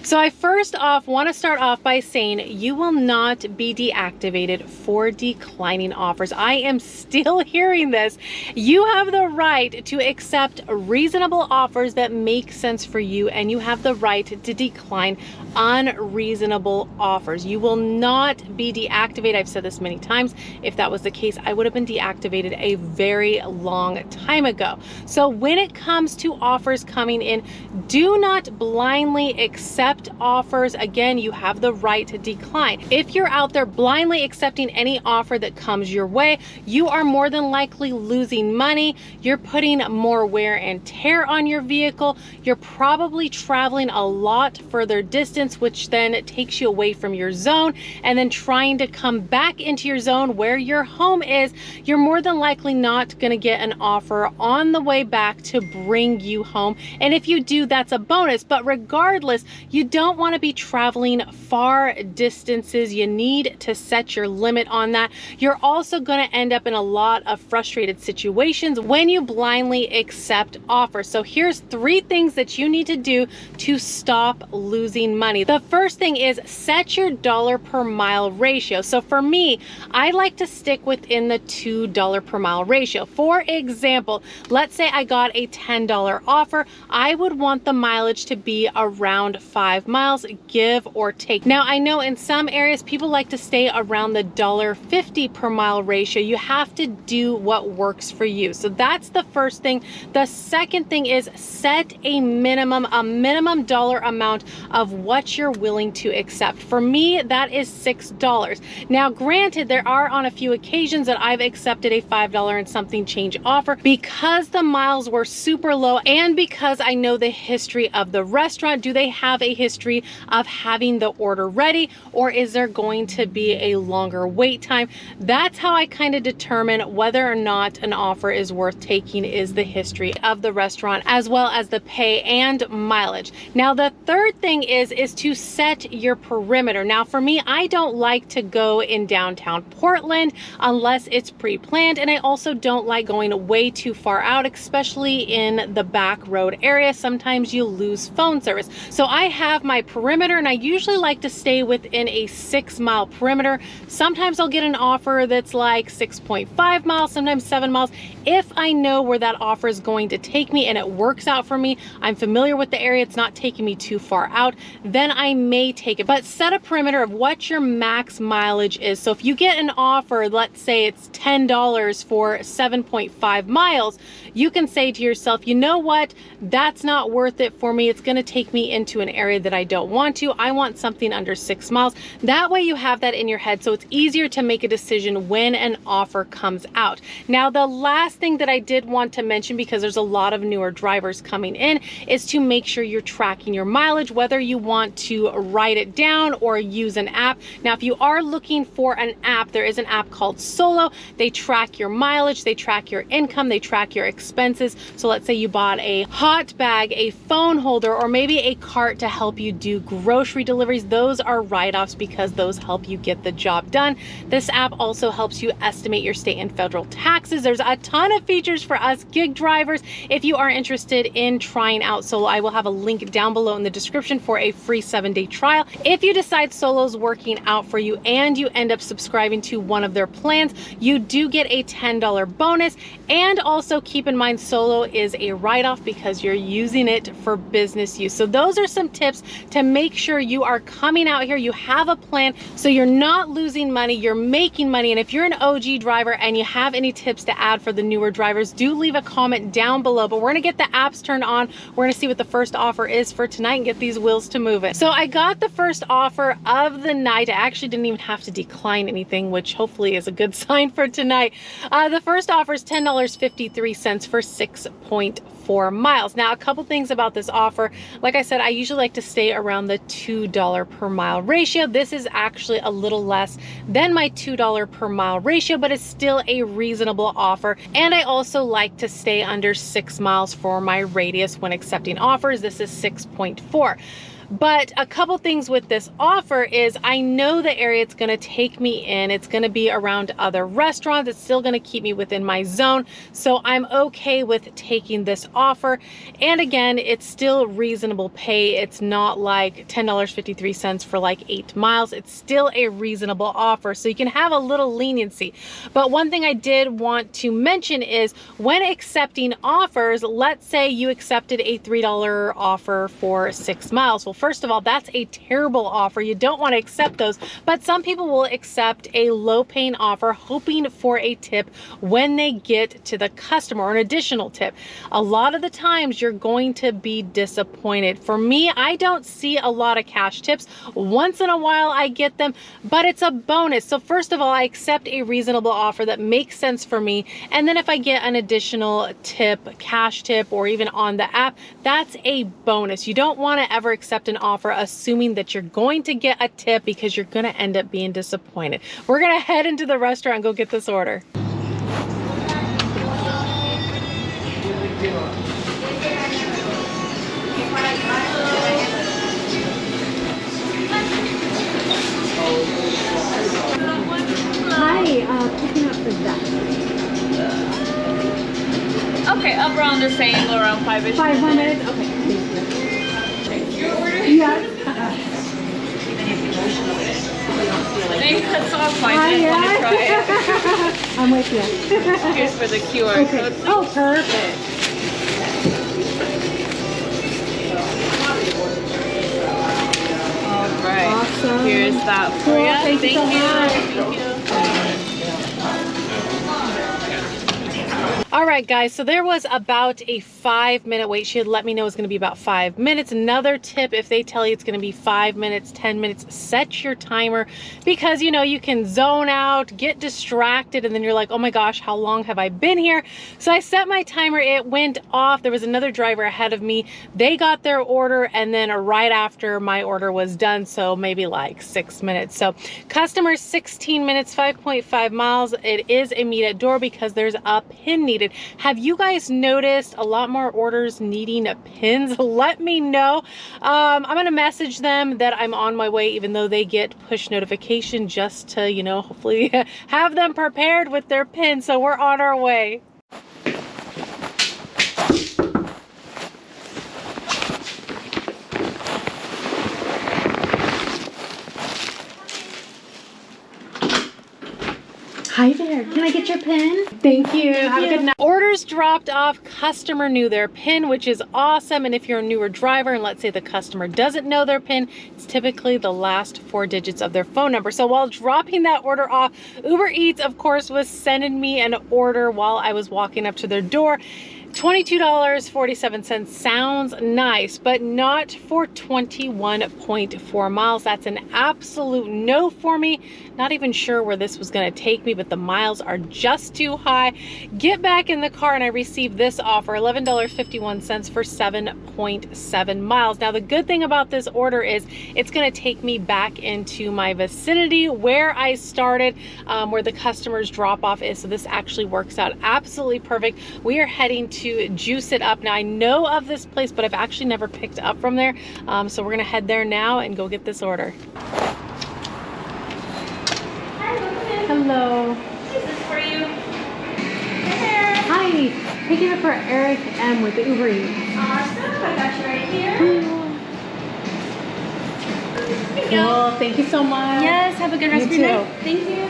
So I first off want to start off by saying you will not be deactivated for declining offers. I am still hearing this. You have the right to accept reasonable offers that make sense for you, and you have the right to decline unreasonable offers. You will not be deactivated. I've said this many times. If that was the case, I would have been deactivated a very long time ago. So when it comes to offers coming in, do not blindly accept offers. Again, you have the right to decline. If you're out there blindly accepting any offer that comes your way, you are more than likely losing money. You're putting more wear and tear on your vehicle. You're probably traveling a lot further distance, which then takes you away from your zone, and then trying to come back into your zone where your home is, you're more than likely not going to get an offer on the way back to bring you home. And if you do, that's a bonus. But regardless, you don't want to be traveling far distances. You need to set your limit on that. You're also going to end up in a lot of frustrated situations when you blindly accept offers. So here's 3 things that you need to do to stop losing money. The first thing is set your dollar per mile ratio. So for me, I like to stick within the $2 per mile ratio. For example, let's say I got a $10 offer. I would want the mileage to be around 5 miles, give or take. Now, I know in some areas people like to stay around the $1.50 per mile ratio. You have to do what works for you. So that's the first thing. The second thing is set a minimum dollar amount of what you're willing to accept. For me, that is $6. Now, granted, there are on a few occasions that I've accepted a $5 and something change offer because the miles were super low and because I know the history of the restaurant. Do they have a history of having the order ready, or is there going to be a longer wait time? That's how I kind of determine whether or not an offer is worth taking, is the history of the restaurant as well as the pay and mileage. Now, the third thing is to set your perimeter. Now, for me, I don't like to go in downtown Portland unless it's pre-planned, and I also don't like going way too far out, especially in the back road area. Sometimes you lose phone service. So I have my perimeter, and I usually like to stay within a 6-mile perimeter. Sometimes I'll get an offer that's like 6.5 miles, sometimes 7 miles. If I know where that offer is going to take me and it works out for me, I'm familiar with the area, it's not taking me too far out, then I may take it. But set a perimeter of what your max mileage is. So if you get an offer, let's say it's $10 for 7.5 miles, you can say to yourself, you know what, that's not worth it for me. It's going to take me into an area that I don't want to. I want something under 6 miles. That way you have that in your head, so it's easier to make a decision when an offer comes out. Now, the last thing that I did want to mention, because there's a lot of newer drivers coming in, is to make sure you're tracking your mileage, whether you want to write it down or use an app. Now, if you are looking for an app, there is an app called Solo. They track your mileage, they track your income, they track your expenses. So let's say you bought a hot bag, a phone holder, or maybe a cart to help you do grocery deliveries. Those are write-offs because those help you get the job done. This app also helps you estimate your state and federal taxes. There's a ton of features for us gig drivers. If you are interested in trying out Solo, I will have a link down below in the description for a free 7-day trial. If you decide Solo's working out for you and you end up subscribing to one of their plans, you do get a $10 bonus. And also keep in mind, Solo is a write-off because you're using it for business use. So those are some tips to make sure you are coming out here, you have a plan, so you're not losing money, you're making money. And if you're an OG driver and you have any tips to add for the newer drivers, do leave a comment down below. But we're gonna get the apps turned on. We're gonna see what the first offer is for tonight and get these wheels to move it. So I got the first offer of the night. I actually didn't even have to decline anything, which hopefully is a good sign for tonight. The first offer is $10.53 for 6.4 miles. Now, a couple things about this offer. Like I said, I usually like to stay around the $2 per mile ratio. This is actually a little less than my $2 per mile ratio, but it's still a reasonable offer. And I also like to stay under 6 miles for my radius when accepting offers. This is 6.4. But a couple things with this offer is I know the area it's going to take me in. It's going to be around other restaurants. It's still going to keep me within my zone. So I'm okay with taking this offer. And again, it's still reasonable pay. It's not like $10.53 for like 8 miles. It's still a reasonable offer. So you can have a little leniency. But one thing I did want to mention is when accepting offers, let's say you accepted a $3 offer for 6 miles. Well, first of all, that's a terrible offer. You don't want to accept those, but some people will accept a low paying offer hoping for a tip when they get to the customer, or an additional tip. A lot of the times you're going to be disappointed. For me, I don't see a lot of cash tips. Once in a while I get them, but it's a bonus. So first of all, I accept a reasonable offer that makes sense for me. And then if I get an additional tip, cash tip, or even on the app, that's a bonus. You don't want to ever accept an offer assuming that you're going to get a tip, because you're going to end up being disappointed. We're going to head into the restaurant and go get this order. Hi, picking up for that. Okay, up around the same, around 5-ish. 5 more minutes? Okay, thank you. Your order? Yes. That's all fine. I just want to try it. I'm with you. Here's for the QR code. Oh, perfect. All right. Awesome. Here's that for Cool. you. Thank you so much. Thank you. All right, guys, so there was about a 5-minute wait. She had let me know it was going to be about 5 minutes. Another tip, if they tell you it's going to be 5 minutes, 10 minutes, set your timer, because you know you can zone out, get distracted, and then you're like, oh my gosh, how long have I been here? So I set my timer. It went off. There was another driver ahead of me. They got their order, and then right after my order was done, so maybe like 6 minutes. So customers 16 minutes, 5.5 miles. It is a meet at door because there's a pin needed. Have you guys noticed a lot more orders needing pins? Let me know. I'm gonna message them that I'm on my way, even though they get push notification, just to, you know, hopefully have them prepared with their pins. So we're on our way. Hi there, can I get your pin? Thank you. Have a good night. Orders dropped off, customer knew their pin, which is awesome. And if you're a newer driver and let's say the customer doesn't know their pin, it's typically the last 4 digits of their phone number. So while dropping that order off, Uber Eats, of course, was sending me an order while I was walking up to their door. $22.47 sounds nice, but not for 21.4 miles. That's an absolute no for me. Not even sure where this was going to take me, but the miles are just too high. Get back in the car and I received this offer, $11.51 for 7.7 miles. Now, the good thing about this order is it's going to take me back into my vicinity where I started, where the customer's drop off is. So this actually works out absolutely perfect. We are heading to Juice It Up. Now, I know of this place, but I've actually never picked up from there. So we're gonna head there now and go get this order. Hello. Is this for you? Hi. Picking up for Eric M with the Uber Eats. Awesome. I got you right here. Cool. Thank you so much. Yes. Have a good rest of your night. Thank you.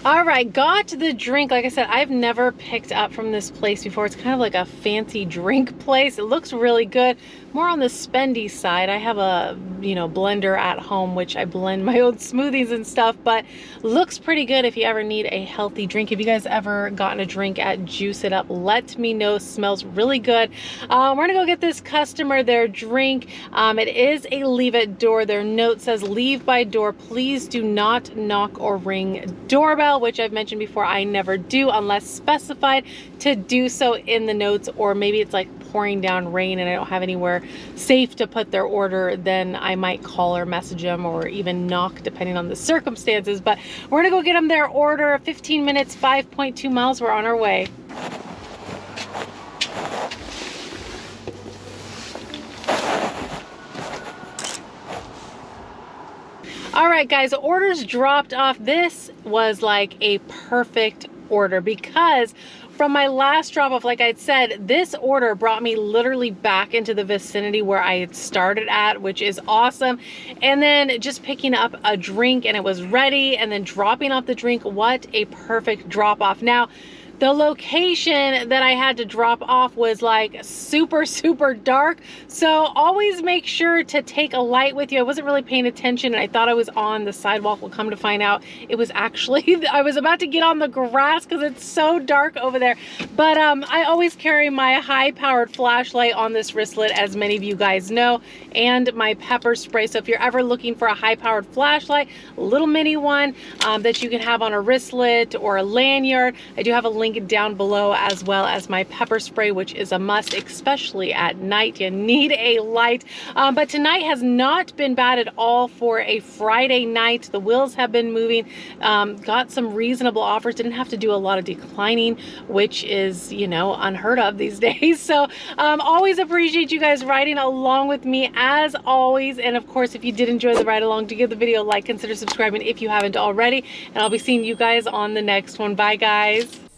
All right, got the drink. Like I said, I've never picked up from this place before. It's kind of like a fancy drink place. It looks really good. More on the spendy side. I have a, you know, blender at home, which I blend my own smoothies and stuff, but looks pretty good if you ever need a healthy drink. If you guys ever gotten a drink at Juice It Up, let me know. Smells really good. We're gonna go get this customer their drink. It is a leave at door. Their note says leave by door. Please do not knock or ring doorbell, which I've mentioned before, I never do unless specified to do so in the notes, or maybe it's like pouring down rain and I don't have anywhere safe to put their order, then I might call or message them or even knock depending on the circumstances. But we're gonna go get them their order. 15 minutes, 5.2 miles. We're on our way. All right, guys, orders dropped off. This was like a perfect order because from my last drop off, like I'd said, this order brought me literally back into the vicinity where I had started at, which is awesome. And then just picking up a drink and it was ready, and then dropping off the drink. What a perfect drop off. Now, the location that I had to drop off was like super, super dark. So always make sure to take a light with you. I wasn't really paying attention and I thought I was on the sidewalk. We'll come to find out it was actually, I was about to get on the grass because it's so dark over there. But I always carry my high powered flashlight on this wristlet, as many of you guys know, and my pepper spray. So if you're ever looking for a high powered flashlight, a little mini one that you can have on a wristlet or a lanyard, I do have a link down below, as well as my pepper spray, which is a must, especially at night. You need a light. But tonight has not been bad at all for a Friday night. The wheels have been moving. Got some reasonable offers. Didn't have to do a lot of declining, which is, you know, unheard of these days. So always appreciate you guys riding along with me as always. And of course, if you did enjoy the ride along, do give the video a like, consider subscribing if you haven't already. And I'll be seeing you guys on the next one. Bye, guys.